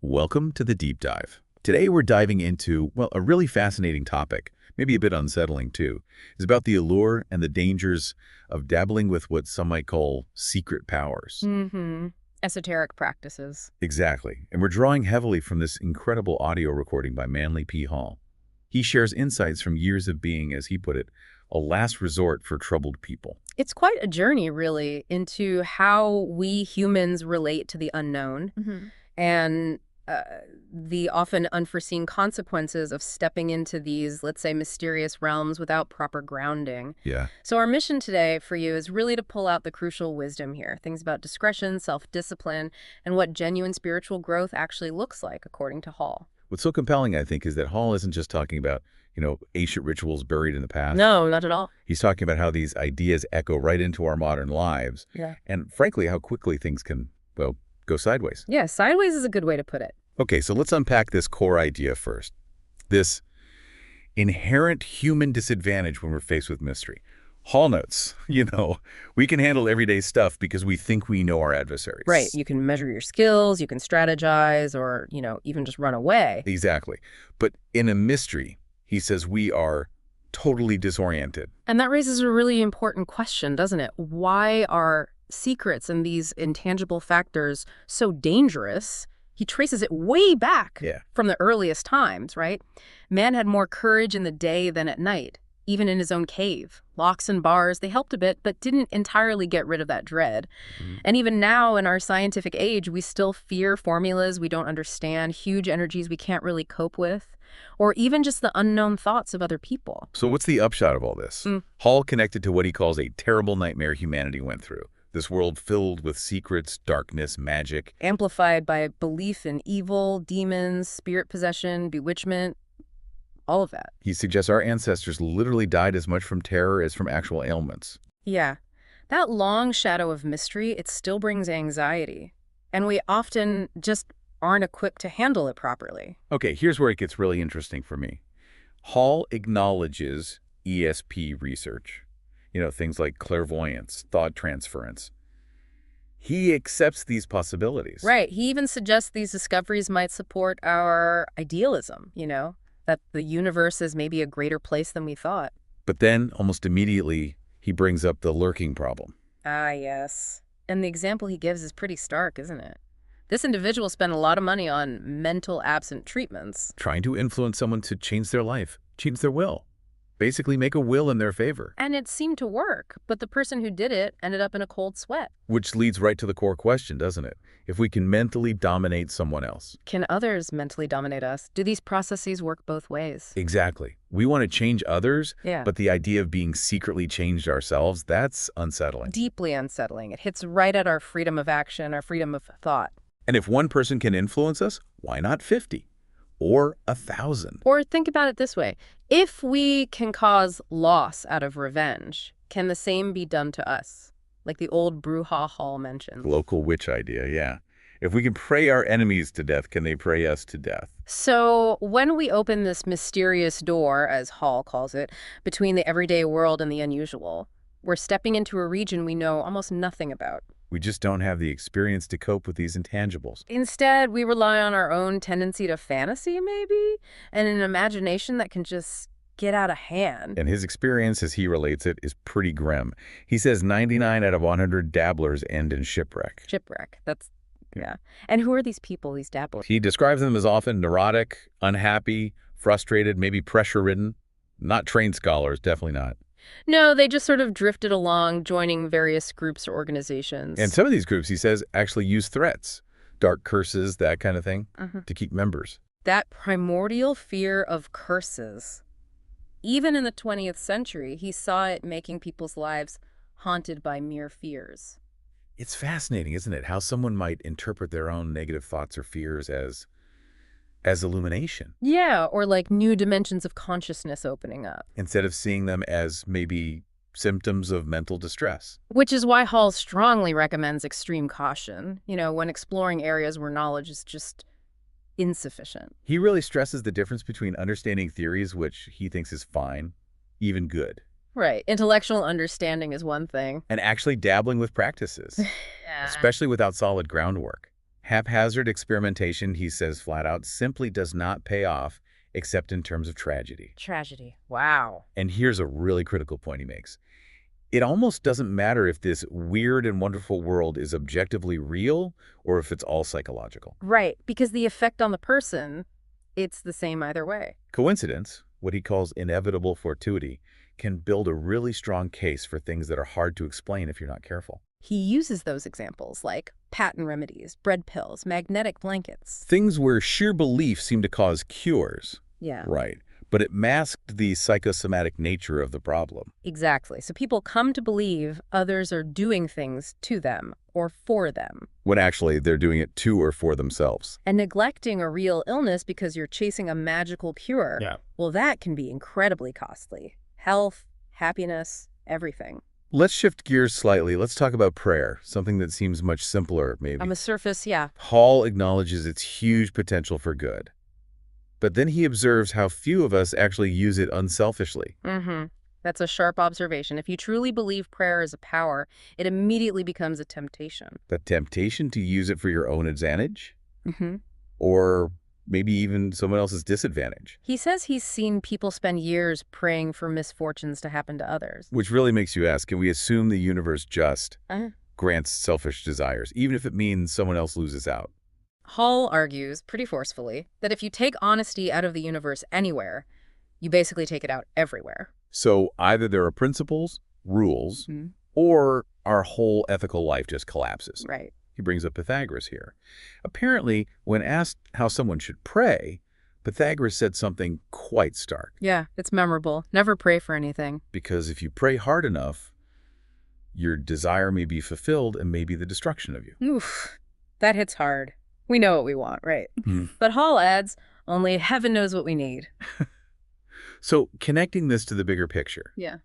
Welcome to the Deep Dive. Today we're diving into, well, a really fascinating topic, maybe a bit unsettling too. It's about the allure and the dangers of dabbling with what some might call secret powers. Esoteric practices. Exactly. And we're drawing heavily from this incredible audio recording by Manly P. Hall. He shares insights from years of being, as he put it, a last resort for troubled people. It's quite a journey, really, into how we humans relate to the unknown and the often unforeseen consequences of stepping into these, let's say, mysterious realms without proper grounding. Yeah. So our mission today for you is really to pull out the crucial wisdom here, things about discretion, self-discipline, and what genuine spiritual growth actually looks like, according to Hall. What's so compelling, I think, is that Hall isn't just talking about, ancient rituals buried in the past. No, not at all. He's talking about how these ideas echo right into our modern lives. Yeah. And frankly, how quickly things can, well, go sideways. Yeah, sideways is a good way to put it. Okay, so let's unpack this core idea first. This inherent human disadvantage when we're faced with mystery. Hall notes, we can handle everyday stuff because we think we know our adversaries. Right. You can measure your skills, you can strategize, or, even just run away. Exactly. But in a mystery, he says we are totally disoriented. And that raises a really important question, doesn't it? Why are secrets and these intangible factors so dangerous? He traces it way back from the earliest times, right? Man had more courage in the day than at night, even in his own cave. Locks and bars, they helped a bit, but didn't entirely get rid of that dread. And even now, in our scientific age, we still fear formulas we don't understand, huge energies we can't really cope with, or even just the unknown thoughts of other people. So what's the upshot of all this? Hall connected to what he calls a terrible nightmare humanity went through. This world filled with secrets, darkness, magic. Amplified by belief in evil, demons, spirit possession, bewitchment, all of that. He suggests our ancestors literally died as much from terror as from actual ailments. Yeah. That long shadow of mystery, it still brings anxiety. And we often just aren't equipped to handle it properly. Okay, here's where it gets really interesting for me. Hall acknowledges ESP research. Things like clairvoyance, thought transference. He accepts these possibilities. Right. He even suggests these discoveries might support our idealism, that the universe is maybe a greater place than we thought. But then, almost immediately, he brings up the lurking problem. Ah, yes. And the example he gives is pretty stark, isn't it? This individual spent a lot of money on mental absent treatments. Trying to influence someone to change their life, change their will. Basically make a will in their favor. And it seemed to work, but the person who did it ended up in a cold sweat. Which leads right to the core question, doesn't it? If we can mentally dominate someone else. Can others mentally dominate us? Do these processes work both ways? Exactly. We want to change others, Yeah. but the idea of being secretly changed ourselves, that's unsettling. Deeply unsettling. It hits right at our freedom of action, our freedom of thought. And if one person can influence us, why not 50? Or 1,000? Or think about it this way. If we can cause loss out of revenge, can the same be done to us? Like the old Bruja Hall mentions. Local witch idea, yeah. If we can pray our enemies to death, can they pray us to death? So when we open this mysterious door, as Hall calls it, between the everyday world and the unusual, we're stepping into a region we know almost nothing about. We just don't have the experience to cope with these intangibles. Instead, we rely on our own tendency to fantasy, maybe, and an imagination that can just get out of hand. And his experience, as he relates it, is pretty grim. He says 99 out of 100 dabblers end in shipwreck. Shipwreck. Yeah. And who are these people, these dabblers? He describes them as often neurotic, unhappy, frustrated, maybe pressure-ridden. Not trained scholars, definitely not. No, they just sort of drifted along, joining various groups or organizations. And some of these groups, he says, actually use threats, dark curses, that kind of thing, to keep members. That primordial fear of curses. Even in the 20th century, he saw it making people's lives haunted by mere fears. It's fascinating, isn't it, how someone might interpret their own negative thoughts or fears as illumination. Yeah, or like new dimensions of consciousness opening up. Instead of seeing them as maybe symptoms of mental distress. Which is why Hall strongly recommends extreme caution, when exploring areas where knowledge is just insufficient. He really stresses the difference between understanding theories, which he thinks is fine, even good. Right. Intellectual understanding is one thing. And actually dabbling with practices, Yeah. especially without solid groundwork. Haphazard experimentation, he says flat out, simply does not pay off except in terms of tragedy. Tragedy. Wow. And here's a really critical point he makes. It almost doesn't matter if this weird and wonderful world is objectively real or if it's all psychological. Right, because the effect on the person, it's the same either way. Coincidence, what he calls inevitable fortuity, can build a really strong case for things that are hard to explain if you're not careful. He uses those examples like patent remedies, bread pills, magnetic blankets. Things where sheer belief seem to cause cures. Yeah. Right. But it masked the psychosomatic nature of the problem. Exactly. So people come to believe others are doing things to them or for them. When actually they're doing it to or for themselves. And neglecting a real illness because you're chasing a magical cure, well, that can be incredibly costly. Health, happiness, everything. Let's shift gears slightly. Let's talk about prayer, something that seems much simpler, maybe. On the surface, yeah. Hall acknowledges its huge potential for good. But then he observes how few of us actually use it unselfishly. That's a sharp observation. If you truly believe prayer is a power, it immediately becomes a temptation. The temptation to use it for your own advantage? Or maybe even someone else's disadvantage. He says he's seen people spend years praying for misfortunes to happen to others. Which really makes you ask, can we assume the universe just grants selfish desires, even if it means someone else loses out? Hall argues, pretty forcefully, that if you take honesty out of the universe anywhere, you basically take it out everywhere. So either there are principles, rules, or our whole ethical life just collapses. Right. He brings up Pythagoras here. Apparently, when asked how someone should pray, Pythagoras said something quite stark. Yeah, it's memorable. Never pray for anything. Because if you pray hard enough, your desire may be fulfilled and may be the destruction of you. Oof, that hits hard. We know what we want, right? But Hall adds, only heaven knows what we need. So connecting this to the bigger picture. Yeah.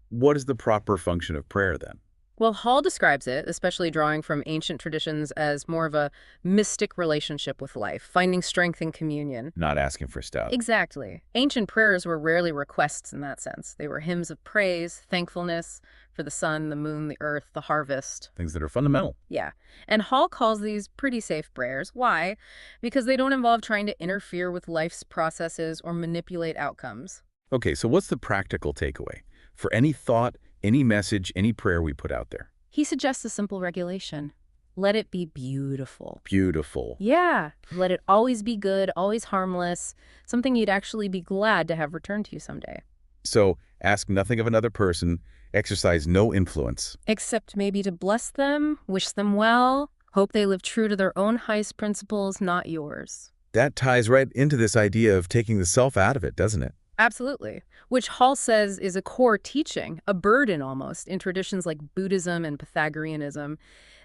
What is the proper function of prayer then? Well, Hall describes it, especially drawing from ancient traditions, as more of a mystic relationship with life, finding strength in communion. Not asking for stuff. Exactly. Ancient prayers were rarely requests in that sense. They were hymns of praise, thankfulness for the sun, the moon, the earth, the harvest. Things that are fundamental. Yeah. And Hall calls these pretty safe prayers. Why? Because they don't involve trying to interfere with life's processes or manipulate outcomes. Okay, so what's the practical takeaway? For any thought, any message, any prayer we put out there. He suggests a simple regulation. Let it be beautiful. Beautiful. Yeah. Let it always be good, always harmless, something you'd actually be glad to have returned to you someday. So ask nothing of another person, exercise no influence. Except maybe to bless them, wish them well, hope they live true to their own highest principles, not yours. That ties right into this idea of taking the self out of it, doesn't it? Absolutely. Which Hall says is a core teaching, a burden almost, in traditions like Buddhism and Pythagoreanism.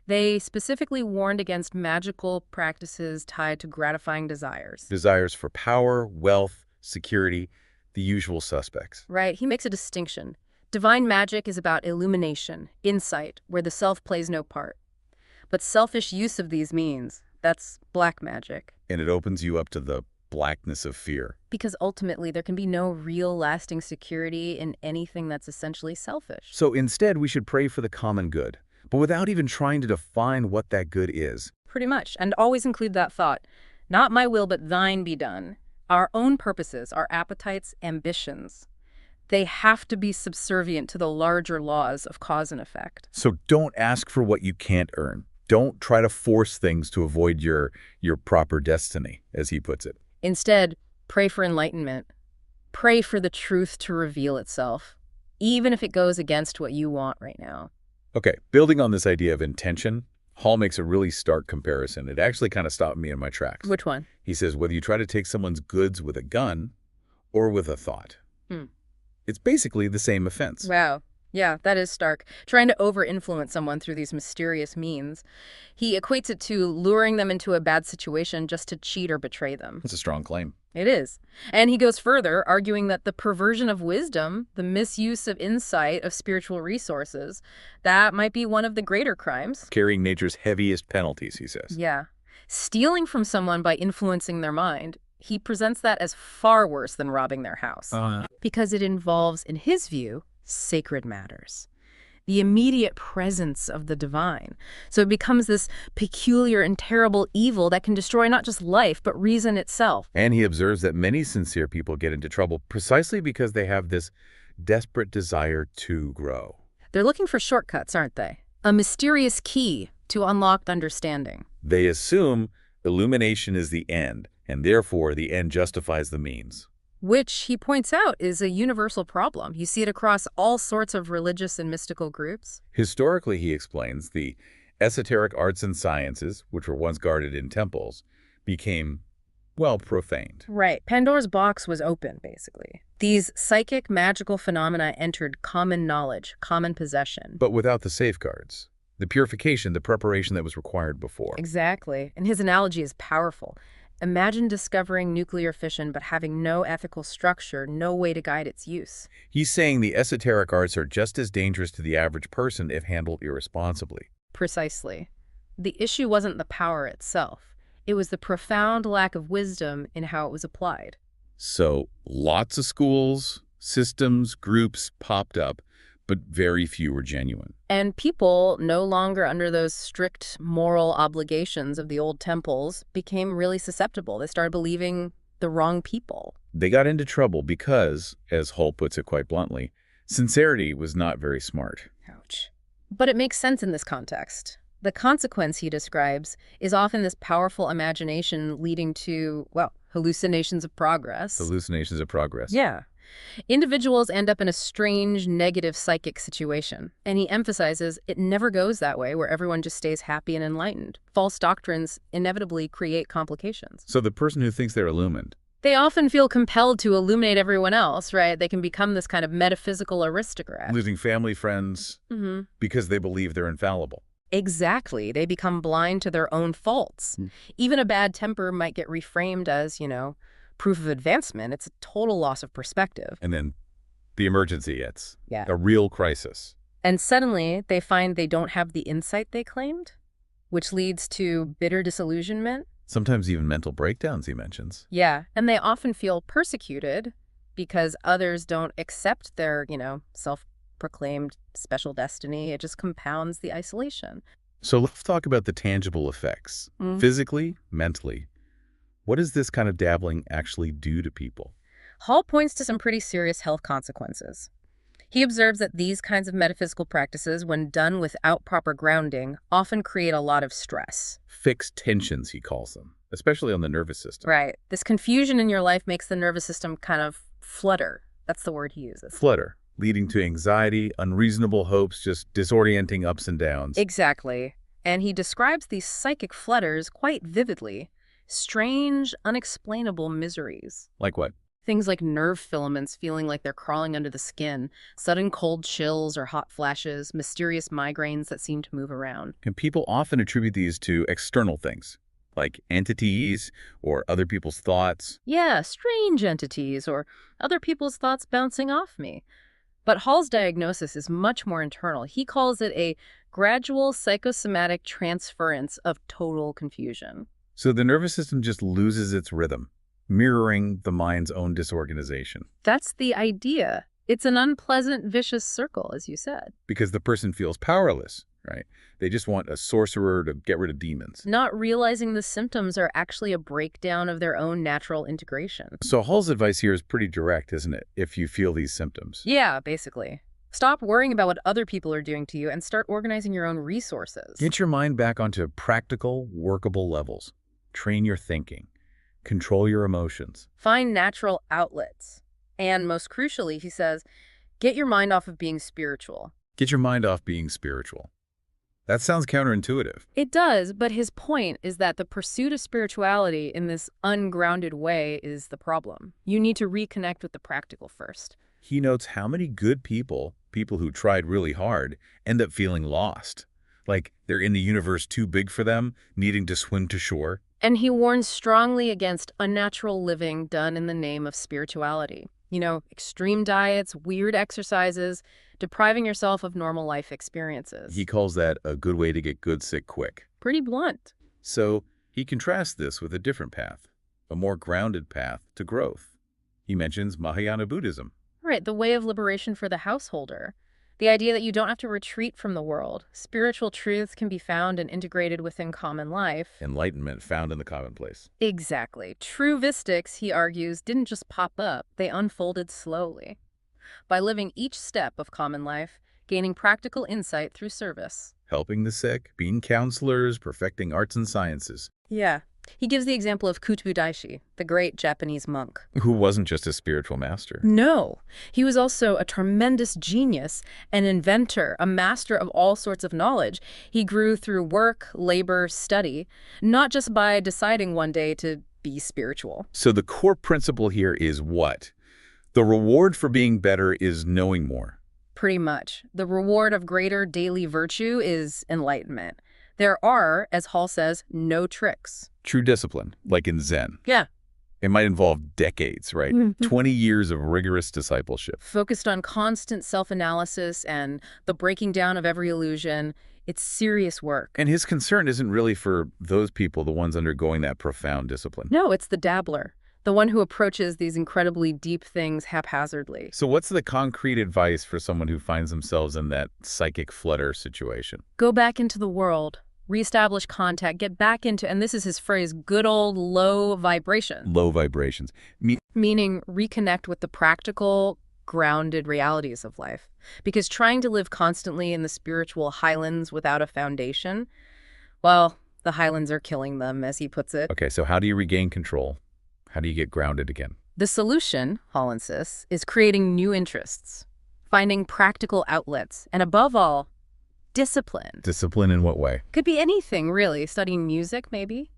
They specifically warned against magical practices tied to gratifying desires. Desires for power, wealth, security, the usual suspects. Right. He makes a distinction. Divine magic is about illumination, insight, where the self plays no part. But selfish use of these means, that's black magic. And it opens you up to the blackness of fear. Because ultimately, there can be no real lasting security in anything that's essentially selfish. So instead, we should pray for the common good, but without even trying to define what that good is. Pretty much. And always include that thought. Not my will, but thine be done. Our own purposes, our appetites, ambitions. They have to be subservient to the larger laws of cause and effect. So don't ask for what you can't earn. Don't try to force things to avoid your proper destiny, as he puts it. Instead, pray for enlightenment. Pray for the truth to reveal itself, even if it goes against what you want right now. Okay, building on this idea of intention, Hall makes a really stark comparison. It actually kind of stopped me in my tracks. Which one? He says, whether you try to take someone's goods with a gun or with a thought, it's basically the same offense. Wow. Yeah, that is stark. Trying to over-influence someone through these mysterious means. He equates it to luring them into a bad situation just to cheat or betray them. That's a strong claim. It is. And he goes further, arguing that the perversion of wisdom, the misuse of insight, of spiritual resources, that might be one of the greater crimes. Carrying nature's heaviest penalties, he says. Yeah. Stealing from someone by influencing their mind, he presents that as far worse than robbing their house. Because it involves, in his view, sacred matters. the immediate presence of the divine. So it becomes this peculiar and terrible evil that can destroy not just life, but reason itself. And he observes that many sincere people get into trouble precisely because they have this desperate desire to grow. They're looking for shortcuts, aren't they? A mysterious key to unlocked understanding. They assume illumination is the end, and therefore the end justifies the means. Which, he points out, is a universal problem. You see it across all sorts of religious and mystical groups. Historically, he explains, the esoteric arts and sciences, which were once guarded in temples, became, well, profaned. Right. Pandora's box was open, basically. These psychic, magical phenomena entered common knowledge, common possession. But without the safeguards, the purification, the preparation that was required before. Exactly. And his analogy is powerful. Imagine discovering nuclear fission but having no ethical structure, no way to guide its use. He's saying the esoteric arts are just as dangerous to the average person if handled irresponsibly. Precisely. The issue wasn't the power itself. It was the profound lack of wisdom in how it was applied. So lots of schools, systems, groups popped up, but very few were genuine. And people, no longer under those strict moral obligations of the old temples, became really susceptible. They started believing the wrong people. They got into trouble because, as Hull puts it quite bluntly, sincerity was not very smart. Ouch. But it makes sense in this context. The consequence he describes is often this powerful imagination leading to, well, hallucinations of progress. Hallucinations of progress. Yeah. Individuals end up in a strange, negative psychic situation. And he emphasizes it never goes that way where everyone just stays happy and enlightened. False doctrines inevitably create complications. So the person who thinks they're illumined, they often feel compelled to illuminate everyone else, right? They can become this kind of metaphysical aristocrat. losing family, friends, because they believe they're infallible. Exactly. They become blind to their own faults. Even a bad temper might get reframed as, proof of advancement. It's a total loss of perspective. And then the emergency hits. Yeah. A real crisis. And suddenly they find they don't have the insight they claimed, which leads to bitter disillusionment. Sometimes even mental breakdowns, he mentions. Yeah. And they often feel persecuted because others don't accept their, self-proclaimed special destiny. It just compounds the isolation. So let's talk about the tangible effects. Physically, mentally. What does this kind of dabbling actually do to people? Hall points to some pretty serious health consequences. He observes that these kinds of metaphysical practices, when done without proper grounding, often create a lot of stress. Fixed tensions, he calls them, especially on the nervous system. Right. This confusion in your life makes the nervous system kind of flutter. That's the word he uses. Flutter, leading to anxiety, unreasonable hopes, just disorienting ups and downs. Exactly. And he describes these psychic flutters quite vividly. Strange, unexplainable miseries. Like what? Things like nerve filaments feeling like they're crawling under the skin, sudden cold chills or hot flashes, mysterious migraines that seem to move around. And people often attribute these to external things, like entities or other people's thoughts. Yeah, strange entities or other people's thoughts bouncing off me. But Hall's diagnosis is much more internal. He calls it a gradual psychosomatic transference of total confusion. So the nervous system just loses its rhythm, mirroring the mind's own disorganization. That's the idea. It's an unpleasant, vicious circle, as you said. Because the person feels powerless, right? They just want a sorcerer to get rid of demons. Not realizing the symptoms are actually a breakdown of their own natural integration. So Hall's advice here is pretty direct, isn't it? If you feel these symptoms. Yeah, basically. Stop worrying about what other people are doing to you and start organizing your own resources. Get your mind back onto practical, workable levels. Train your thinking. Control your emotions. Find natural outlets. And most crucially, he says, get your mind off of being spiritual. Get your mind off being spiritual. That sounds counterintuitive. It does, but his point is that the pursuit of spirituality in this ungrounded way is the problem. You need to reconnect with the practical first. He notes how many good people who tried really hard, end up feeling lost. Like they're in the universe too big for them, needing to swim to shore. And he warns strongly against unnatural living done in the name of spirituality. Extreme diets, weird exercises, depriving yourself of normal life experiences. He calls that a good way to get good sick quick. Pretty blunt. So he contrasts this with a different path, a more grounded path to growth. He mentions Mahayana Buddhism. Right, the way of liberation for the householder. The idea that you don't have to retreat from the world. Spiritual truths can be found and integrated within common life. Enlightenment found in the commonplace. Exactly. True mystics, he argues, didn't just pop up. They unfolded slowly. By living each step of common life, gaining practical insight through service. Helping the sick, being counselors, perfecting arts and sciences. Yeah. He gives the example of Kutubu Daishi, the great Japanese monk. Who wasn't just a spiritual master. No. He was also a tremendous genius, an inventor, a master of all sorts of knowledge. He grew through work, labor, study, not just by deciding one day to be spiritual. So the core principle here is what? The reward for being better is knowing more. Pretty much. The reward of greater daily virtue is enlightenment. There are, as Hall says, no tricks. True discipline, like in Zen. Yeah. It might involve decades, right? 20 years of rigorous discipleship. Focused on constant self-analysis and the breaking down of every illusion. It's serious work. And his concern isn't really for those people, the ones undergoing that profound discipline. No, it's the dabbler. The one who approaches these incredibly deep things haphazardly. So what's the concrete advice for someone who finds themselves in that psychic flutter situation? Go back into the world. Reestablish contact, get back into, and this is his phrase, good old low vibration. Low vibrations. Meaning reconnect with the practical, grounded realities of life. Because trying to live constantly in the spiritual highlands without a foundation, well, the highlands are killing them, as he puts it. Okay, so how do you regain control? How do you get grounded again? The solution, Hall insists, is creating new interests, finding practical outlets, and above all, discipline. Discipline in what way? Could be anything, really. Studying music, maybe.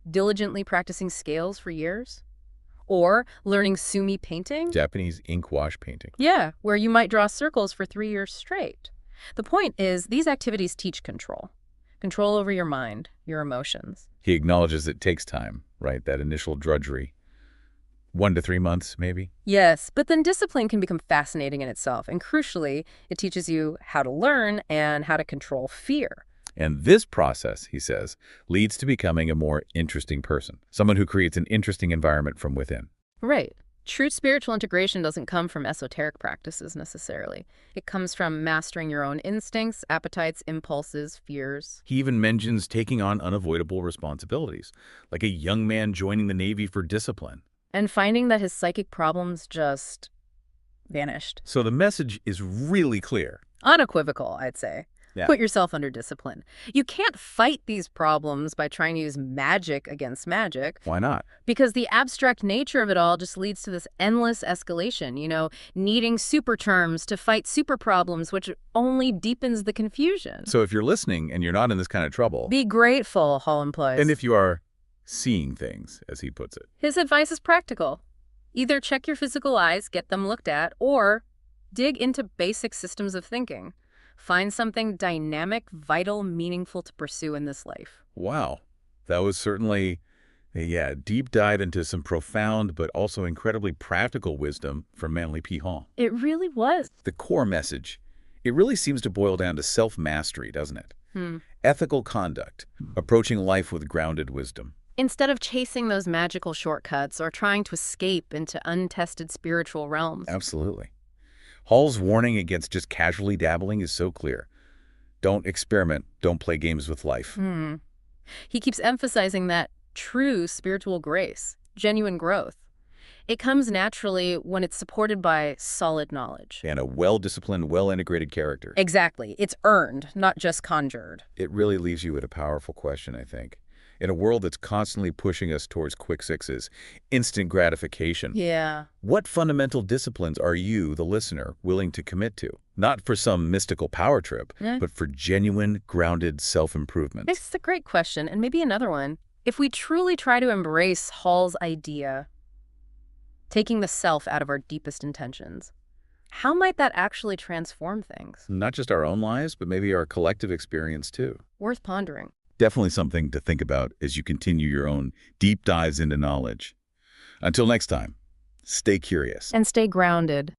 Diligently practicing scales for years. Or learning sumi painting. Japanese ink wash painting. Yeah, where you might draw circles for 3 years straight. The point is, these activities teach control. Control over your mind, your emotions. He acknowledges it takes time, right? That initial drudgery. 1 to 3 months, maybe? Yes, but then discipline can become fascinating in itself. And crucially, it teaches you how to learn and how to control fear. And this process, he says, leads to becoming a more interesting person. Someone who creates an interesting environment from within. Right. True spiritual integration doesn't come from esoteric practices necessarily. It comes from mastering your own instincts, appetites, impulses, fears. He even mentions taking on unavoidable responsibilities, like a young man joining the Navy for discipline. And finding that his psychic problems just vanished. So the message is really clear. Unequivocal, I'd say. Yeah. Put yourself under discipline. You can't fight these problems by trying to use magic against magic. Why not? Because the abstract nature of it all just leads to this endless escalation, needing super terms to fight super problems, which only deepens the confusion. So if you're listening and you're not in this kind of trouble... Be grateful, Hall implies. And if you are seeing things, as he puts it. His advice is practical. Either check your physical eyes, get them looked at, or dig into basic systems of thinking. Find something dynamic, vital, meaningful to pursue in this life. Wow. That was certainly a deep dive into some profound but also incredibly practical wisdom from Manly P. Hall. It really was. The core message, it really seems to boil down to self-mastery, doesn't it? Ethical conduct, approaching life with grounded wisdom. Instead of chasing those magical shortcuts or trying to escape into untested spiritual realms. Absolutely. Hall's warning against just casually dabbling is so clear. Don't experiment, don't play games with life. He keeps emphasizing that true spiritual grace, genuine growth, it comes naturally when it's supported by solid knowledge. And a well-disciplined, well-integrated character. Exactly. It's earned, not just conjured. It really leaves you with a powerful question, I think. In a world that's constantly pushing us towards quick fixes, instant gratification. Yeah. What fundamental disciplines are you, the listener, willing to commit to? Not for some mystical power trip, but for genuine, grounded self-improvement. This is a great question, and maybe another one. If we truly try to embrace Hall's idea, taking the self out of our deepest intentions, how might that actually transform things? Not just our own lives, but maybe our collective experience too. Worth pondering. Definitely something to think about as you continue your own deep dives into knowledge. Until next time, stay curious. And stay grounded.